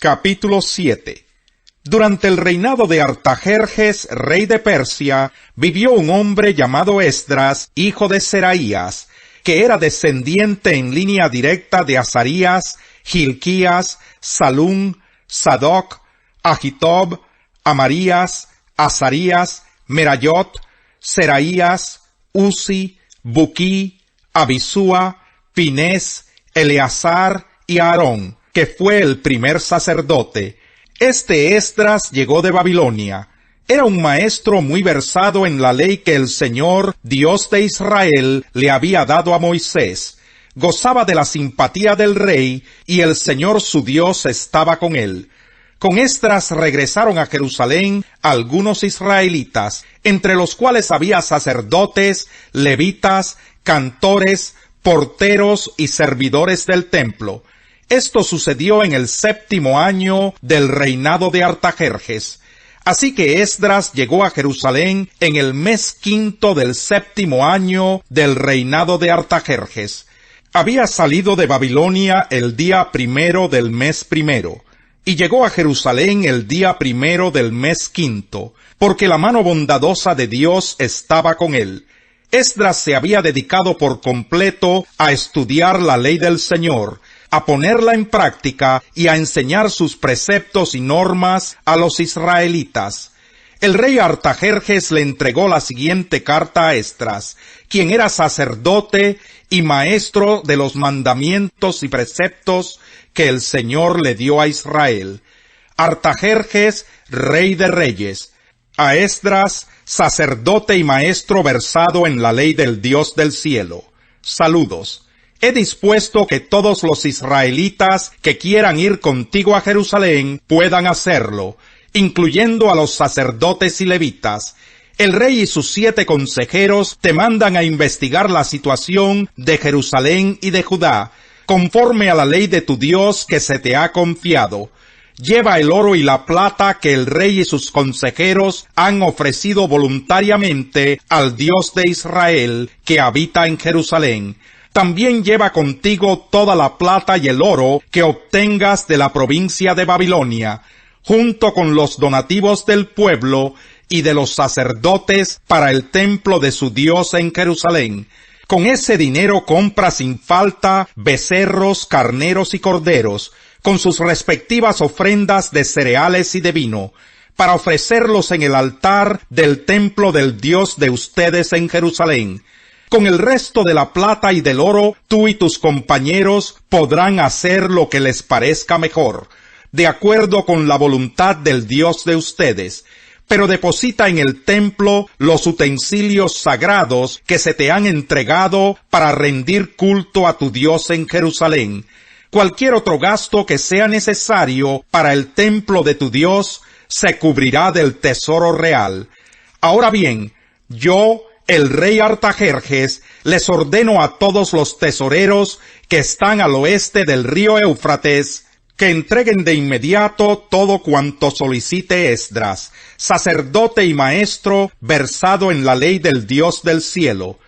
Capítulo 7. Durante el reinado de Artajerjes, rey de Persia, vivió un hombre llamado Esdras, hijo de Seraías, que era descendiente en línea directa de Azarías, Hilquías, Salum, Sadoc, Agitob, Amarías, Azarías, Merayot, Seraías, Uzi, Buquí, Abisúa, Pinés, Eleazar y Aarón, que fue el primer sacerdote. Este Esdras llegó de Babilonia. Era un maestro muy versado en la ley que el Señor, Dios de Israel, le había dado a Moisés. Gozaba de la simpatía del rey, y el Señor su Dios estaba con él. Con Esdras regresaron a Jerusalén algunos israelitas, entre los cuales había sacerdotes, levitas, cantores, porteros y servidores del templo. Esto sucedió en el 7º año del reinado de Artajerjes. Así que Esdras llegó a Jerusalén en el mes 5 del 7º año del reinado de Artajerjes. Había salido de Babilonia el día 1 del mes 1, y llegó a Jerusalén el día 1 del mes 5, porque la mano bondadosa de Dios estaba con él. Esdras se había dedicado por completo a estudiar la ley del Señor, a ponerla en práctica y a enseñar sus preceptos y normas a los israelitas. El rey Artajerjes le entregó la siguiente carta a Esdras, quien era sacerdote y maestro de los mandamientos y preceptos que el Señor le dio a Israel. Artajerjes, rey de reyes. A Esdras, sacerdote y maestro versado en la ley del Dios del cielo. Saludos. He dispuesto que todos los israelitas que quieran ir contigo a Jerusalén puedan hacerlo, incluyendo a los sacerdotes y levitas. El rey y sus 7 consejeros te mandan a investigar la situación de Jerusalén y de Judá, conforme a la ley de tu Dios que se te ha confiado. Lleva el oro y la plata que el rey y sus consejeros han ofrecido voluntariamente al Dios de Israel que habita en Jerusalén. También lleva contigo toda la plata y el oro que obtengas de la provincia de Babilonia, junto con los donativos del pueblo y de los sacerdotes para el templo de su Dios en Jerusalén. Con ese dinero compra sin falta becerros, carneros y corderos, con sus respectivas ofrendas de cereales y de vino, para ofrecerlos en el altar del templo del Dios de ustedes en Jerusalén. Con el resto de la plata y del oro, tú y tus compañeros podrán hacer lo que les parezca mejor, de acuerdo con la voluntad del Dios de ustedes. Pero deposita en el templo los utensilios sagrados que se te han entregado para rendir culto a tu Dios en Jerusalén. Cualquier otro gasto que sea necesario para el templo de tu Dios se cubrirá del tesoro real. Ahora bien, yo, el rey Artajerjes, les ordeno a todos los tesoreros que están al oeste del río Éufrates que entreguen de inmediato todo cuanto solicite Esdras, sacerdote y maestro versado en la ley del Dios del cielo.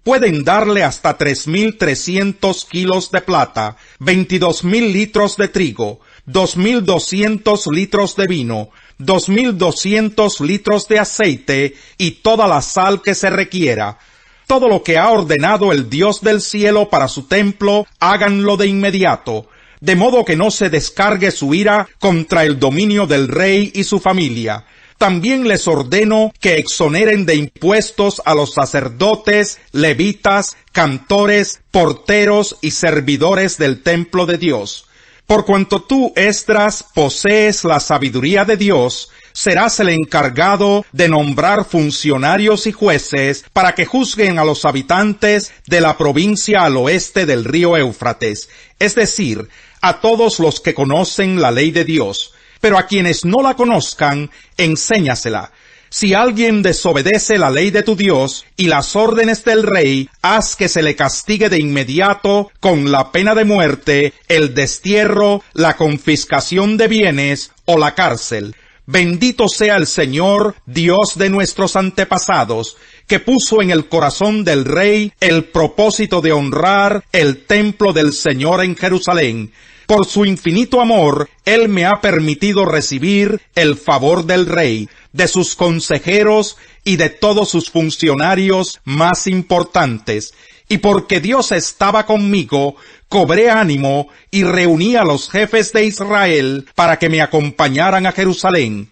Pueden darle hasta 3,300 kilos de plata, 22,000 litros de trigo, 2,200 litros de vino, 2,200 litros de aceite y toda la sal que se requiera. Todo lo que ha ordenado el Dios del cielo para su templo, háganlo de inmediato, de modo que no se descargue su ira contra el dominio del rey y su familia. También les ordeno que exoneren de impuestos a los sacerdotes, levitas, cantores, porteros y servidores del templo de Dios. Por cuanto tú, Esdras, posees la sabiduría de Dios, serás el encargado de nombrar funcionarios y jueces para que juzguen a los habitantes de la provincia al oeste del río Éufrates, es decir, a todos los que conocen la ley de Dios. Pero a quienes no la conozcan, enséñasela. Si alguien desobedece la ley de tu Dios y las órdenes del rey, haz que se le castigue de inmediato con la pena de muerte, el destierro, la confiscación de bienes o la cárcel. Bendito sea el Señor, Dios de nuestros antepasados, que puso en el corazón del rey el propósito de honrar el templo del Señor en Jerusalén. Por su infinito amor, Él me ha permitido recibir el favor del rey, de sus consejeros y de todos sus funcionarios más importantes. Y porque Dios estaba conmigo, cobré ánimo y reuní a los jefes de Israel para que me acompañaran a Jerusalén.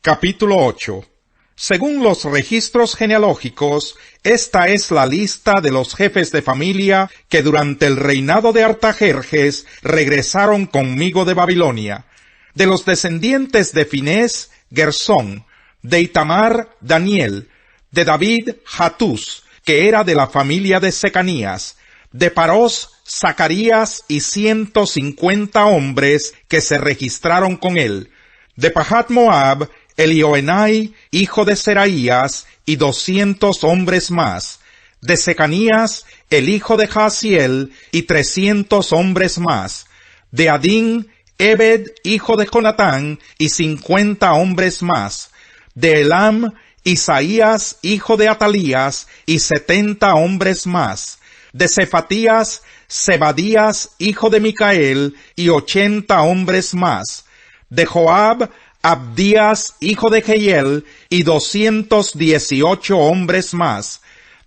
Capítulo 8. Según los registros genealógicos, esta es la lista de los jefes de familia que durante el reinado de Artajerjes regresaron conmigo de Babilonia. De los descendientes de Finés, Gersón; de Itamar, Daniel; de David, Hatús, que era de la familia de Secanías; de Parós, Zacarías y 150 hombres que se registraron con él; de Pahat Moab, Elioenai, hijo de Seraías, y 200 hombres más; de Secanías, el hijo de Jaasiel, y 300 hombres más; de Adín, Ebed, hijo de Jonatán, y 50 hombres más; de Elam, Isaías, hijo de Atalías, y 70 hombres más; de Cefatías, Zebadías, hijo de Micael, y 80 hombres más; de Joab, Abdías, hijo de Jehiel, y 218 hombres más;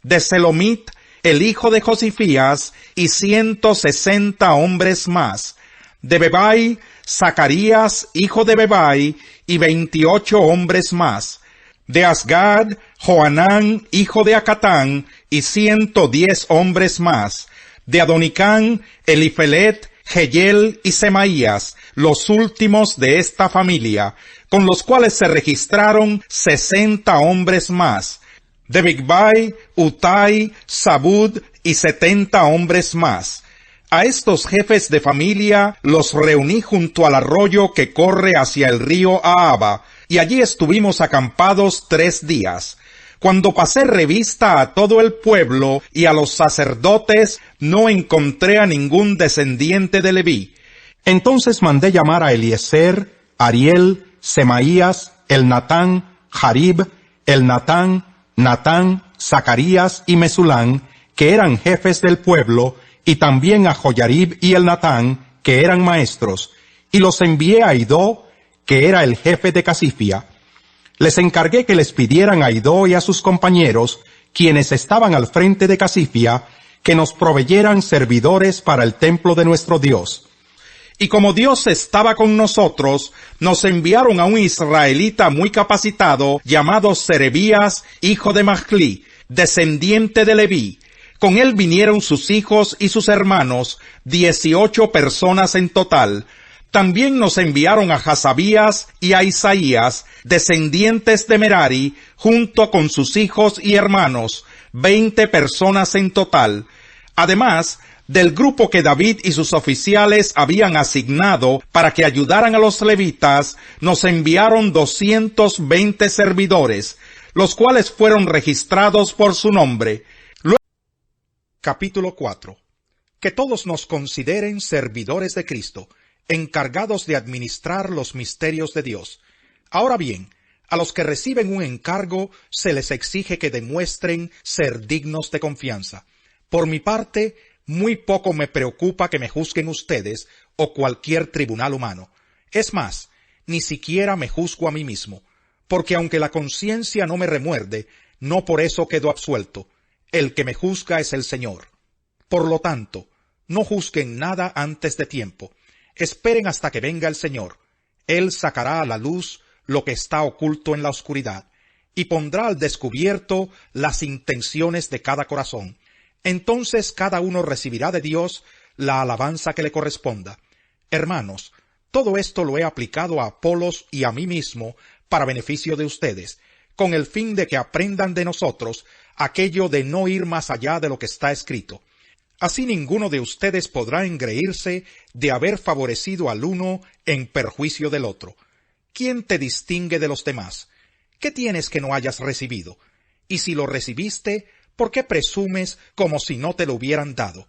de Selomit, el hijo de Josifías, y 160 hombres más; de Bebai, Zacarías, hijo de Bebai, y 28 hombres más; de Asgad, Joanán, hijo de Acatán, y 110 hombres más; de Adonicán, Elifelet, Jehiel y Semaías, los últimos de esta familia, con los cuales se registraron 60 hombres más; de Bigvai, Utai, Zabud y 70 hombres más. A estos jefes de familia los reuní junto al arroyo que corre hacia el río Ahava, y allí estuvimos acampados 3 días. Cuando pasé revista a todo el pueblo y a los sacerdotes, no encontré a ningún descendiente de Leví. Entonces mandé llamar a Eliezer, Ariel, Semaías, Elnatán, Jarib, Elnatán, Natán, Zacarías y Mesulán, que eran jefes del pueblo, y también a Joyarib y Elnatán, que eran maestros, y los envié a Idó, que era el jefe de Casifia. Les encargué que les pidieran a Idó y a sus compañeros, quienes estaban al frente de Casifia, que nos proveyeran servidores para el templo de nuestro Dios. Y como Dios estaba con nosotros, nos enviaron a un israelita muy capacitado, llamado Serebías, hijo de Mahli, descendiente de Leví. Con él vinieron sus hijos y sus hermanos, 18 personas en total. También nos enviaron a Hasabías y a Isaías, descendientes de Merari, junto con sus hijos y hermanos, 20 personas en total. Además, del grupo que David y sus oficiales habían asignado para que ayudaran a los levitas, nos enviaron 220 servidores, los cuales fueron registrados por su nombre. Capítulo 4. Que todos nos consideren servidores de Cristo, encargados de administrar los misterios de Dios. Ahora bien, a los que reciben un encargo se les exige que demuestren ser dignos de confianza. Por mi parte, muy poco me preocupa que me juzguen ustedes o cualquier tribunal humano. Es más, ni siquiera me juzgo a mí mismo, porque aunque la conciencia no me remuerde, no por eso quedo absuelto. El que me juzga es el Señor. Por lo tanto, no juzguen nada antes de tiempo. Esperen hasta que venga el Señor. Él sacará a la luz lo que está oculto en la oscuridad, y pondrá al descubierto las intenciones de cada corazón. Entonces cada uno recibirá de Dios la alabanza que le corresponda. Hermanos, todo esto lo he aplicado a Apolos y a mí mismo para beneficio de ustedes, con el fin de que aprendan de nosotros aquello de no ir más allá de lo que está escrito. Así ninguno de ustedes podrá engreírse de haber favorecido al uno en perjuicio del otro. ¿Quién te distingue de los demás? ¿Qué tienes que no hayas recibido? Y si lo recibiste, ¿por qué presumes como si no te lo hubieran dado?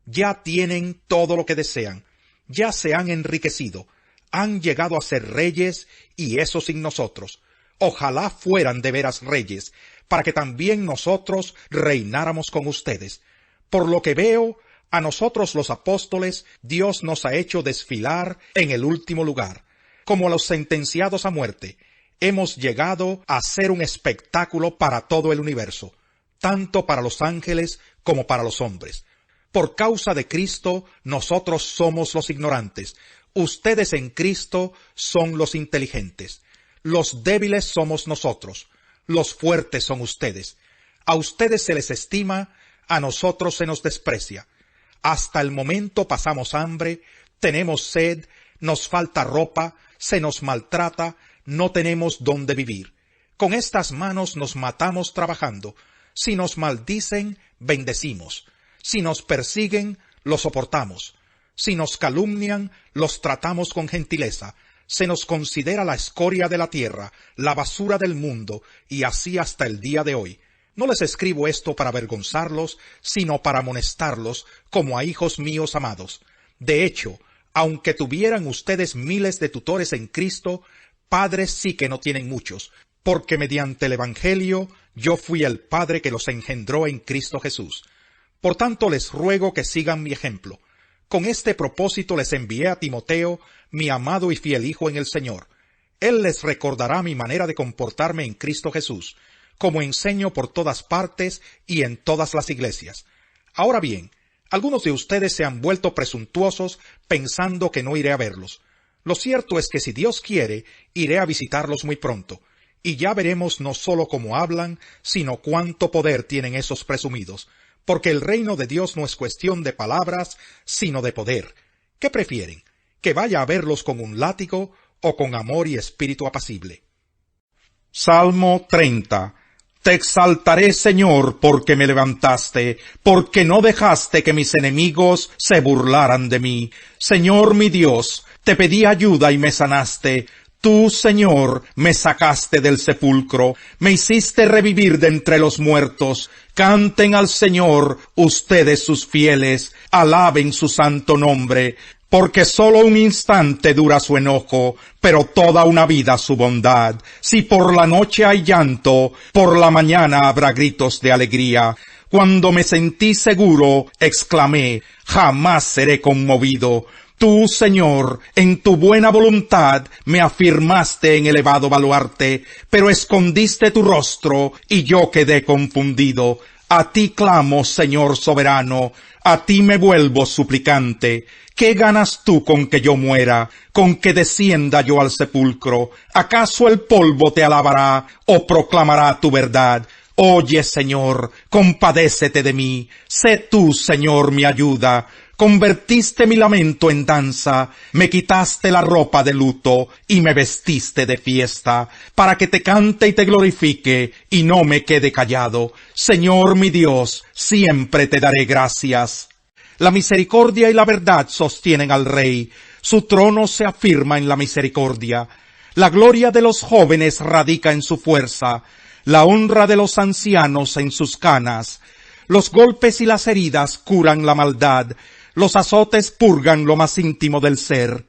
Ya tienen todo lo que desean, ya se han enriquecido, han llegado a ser reyes, y eso sin nosotros. Ojalá fueran de veras reyes, para que también nosotros reináramos con ustedes. Por lo que veo, A nosotros los apóstoles, Dios nos ha hecho desfilar en el último lugar. Como los sentenciados a muerte, hemos llegado a ser un espectáculo para todo el universo, tanto para los ángeles como para los hombres. Por causa de Cristo, nosotros somos los ignorantes. Ustedes en Cristo son los inteligentes. Los débiles somos nosotros. Los fuertes son ustedes. A ustedes se les estima, a nosotros se nos desprecia. Hasta el momento pasamos hambre, tenemos sed, nos falta ropa, se nos maltrata, no tenemos dónde vivir. Con estas manos nos matamos trabajando. Si nos maldicen, bendecimos. Si nos persiguen, lo soportamos. Si nos calumnian, los tratamos con gentileza. Se nos considera la escoria de la tierra, la basura del mundo, y así hasta el día de hoy. No les escribo esto para avergonzarlos, sino para amonestarlos como a hijos míos amados. De hecho, aunque tuvieran ustedes miles de tutores en Cristo, padres sí que no tienen muchos, porque mediante el Evangelio yo fui el Padre que los engendró en Cristo Jesús. Por tanto les ruego que sigan mi ejemplo. Con este propósito les envié a Timoteo, mi amado y fiel hijo en el Señor. Él les recordará mi manera de comportarme en Cristo Jesús, como enseño por todas partes y en todas las iglesias. Ahora bien, algunos de ustedes se han vuelto presuntuosos pensando que no iré a verlos. Lo cierto es que si Dios quiere, iré a visitarlos muy pronto, y ya veremos no solo cómo hablan, sino cuánto poder tienen esos presumidos, porque el reino de Dios no es cuestión de palabras, sino de poder. ¿Qué prefieren? ¿Que vaya a verlos con un látigo o con amor y espíritu apacible? Salmo 30. Te exaltaré, Señor, porque me levantaste, porque no dejaste que mis enemigos se burlaran de mí. Señor mi Dios, te pedí ayuda y me sanaste. Tú, Señor, me sacaste del sepulcro, me hiciste revivir de entre los muertos. Canten al Señor, ustedes sus fieles, alaben su santo nombre, porque sólo un instante dura su enojo, pero toda una vida su bondad. Si por la noche hay llanto, por la mañana habrá gritos de alegría. Cuando me sentí seguro, exclamé, jamás seré conmovido. Tú, Señor, en tu buena voluntad me afirmaste en elevado baluarte, pero escondiste tu rostro y yo quedé confundido. A ti clamo, Señor soberano, a ti me vuelvo suplicante. ¿Qué ganas tú con que yo muera, con que descienda yo al sepulcro? ¿Acaso el polvo te alabará o proclamará tu verdad? Oye, Señor, compadécete de mí. Sé tú, Señor, mi ayuda. Convertiste mi lamento en danza, me quitaste la ropa de luto y me vestiste de fiesta, para que te cante y te glorifique y no me quede callado. Señor mi Dios, siempre te daré gracias. La misericordia y la verdad sostienen al Rey, su trono se afirma en la misericordia. La gloria de los jóvenes radica en su fuerza, la honra de los ancianos en sus canas. Los golpes y las heridas curan la maldad, los azotes purgan lo más íntimo del ser.